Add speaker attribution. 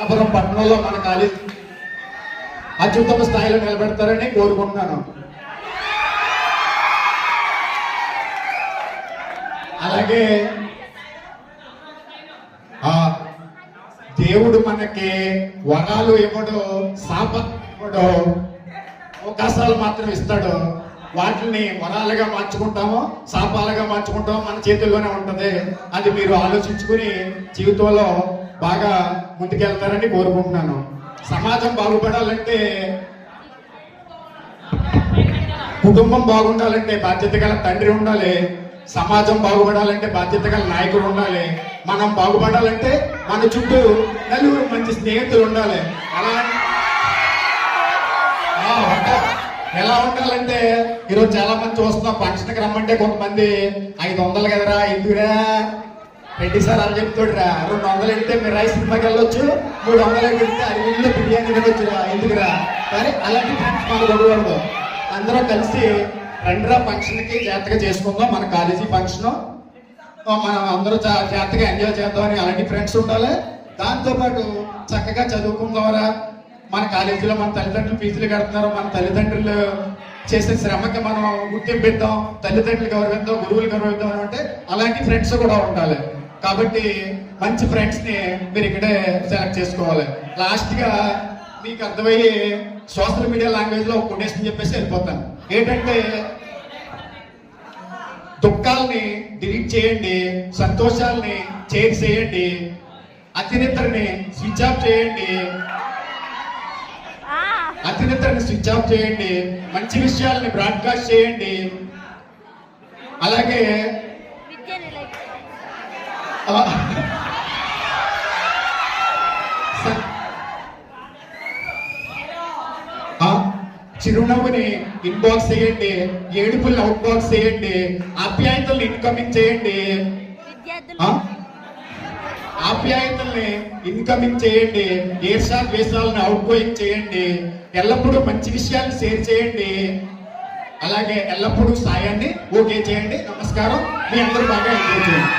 Speaker 1: అనంతపురం పట్టణంలో మన కాలేజ్ అత్యుత్తమ స్థాయిలో నిలబెడతారని కోరుకుంటున్నాను. అలాగే దేవుడు మనకి వరాలు ఇవ్వడు, ఇవ్వడు, అవకాశాలు మాత్రం ఇస్తాడు. వాటిని వరాలుగా మార్చుకుంటామో శాపాలుగా మార్చుకుంటామో మన చేతుల్లోనే ఉంటది. అది మీరు ఆలోచించుకుని జీవితంలో బాగా ముందుకెళ్తారని కోరుకుంటున్నాను. సమాజం బాగుపడాలంటే, కుటుంబం బాగుండాలంటే బాధ్యత గల తండ్రి ఉండాలి. సమాజం బాగుపడాలంటే బాధ్యత గల నాయకుడు ఉండాలి. మనం బాగుపడాలంటే మన చుట్టూ నలుగురు మంచి స్నేహితులు ఉండాలి. అలా ఎలా ఉండాలంటే ఈరోజు చాలా మంది చూస్తున్నాం, ఫంక్షన్కి రమ్మంటే కొంతమంది 500 కదరా ఎందుకురా రెడ్డి సార్ అని చెప్తాడురా, 200 వెళ్తే మీరు రైస్ సినిమాకి వెళ్ళొచ్చు, 300 వెళ్తే అరవిందులో బిర్యానీ తినొచ్చురా ఎందుకురా. కానీ అలాంటి ఫ్రెండ్స్ మనకు ఉండకూడదు. అందరూ కలిసి రండిరా ఫంక్షన్కి జాగ్రత్తగా చేసుకుందాం, మన కాలేజీ ఫంక్షన్ మనం అందరూ జాగ్రత్తగా ఎంజాయ్ చేద్దామని అలాంటి ఫ్రెండ్స్ ఉండాలి. దాంతోపాటు చక్కగా చదువుకుందామరా, మన కాలేజీలో మన తల్లిదండ్రులు ఫీజులు కడుతున్నారు, మన తల్లిదండ్రులు చేసే శ్రమకి మనం గుర్తింపు ఇద్దాం, తల్లిదండ్రులు గౌరవిద్దాం, గురువులు గౌరవిద్దాం అంటే అలాంటి ఫ్రెండ్స్ కూడా ఉండాలి. కాబట్టి మంచి ఫ్రెండ్స్ ని మీరు ఇక్కడే సెలెక్ట్ చేసుకోవాలి. లాస్ట్ గా మీకు అర్థమయ్యి సోషల్ మీడియా లాంగ్వేజ్ లో ఒక కొటేషన్ చెప్పేసి వెళ్ళిపోతాను. ఏంటంటే, దుఃఖాలని డిలీట్ చేయండి, సంతోషాలని చేర్ చేయండి, అతినిద్రని స్విచ్ ఆఫ్ చేయండి, మంచి విషయాలని బ్రాడ్కాస్ట్ చేయండి. అలాగే చిరునవ్వుని ఇన్బాక్స్ చేయండి, ఏడుపుల్ని అవుట్ బాక్స్ చేయండి, ఆప్యాయతల్ని ఇన్కమింగ్ చేయండి, ద్వేషాలను అవుట్ గోయింగ్ చేయండి, ఎల్లప్పుడూ మంచి విషయాన్ని షేర్ చేయండి, అలాగే ఎల్లప్పుడూ సాయాన్ని ఓకే చేయండి. నమస్కారం, మీ అందరూ బాగా ఎంజాయ్ చేయండి.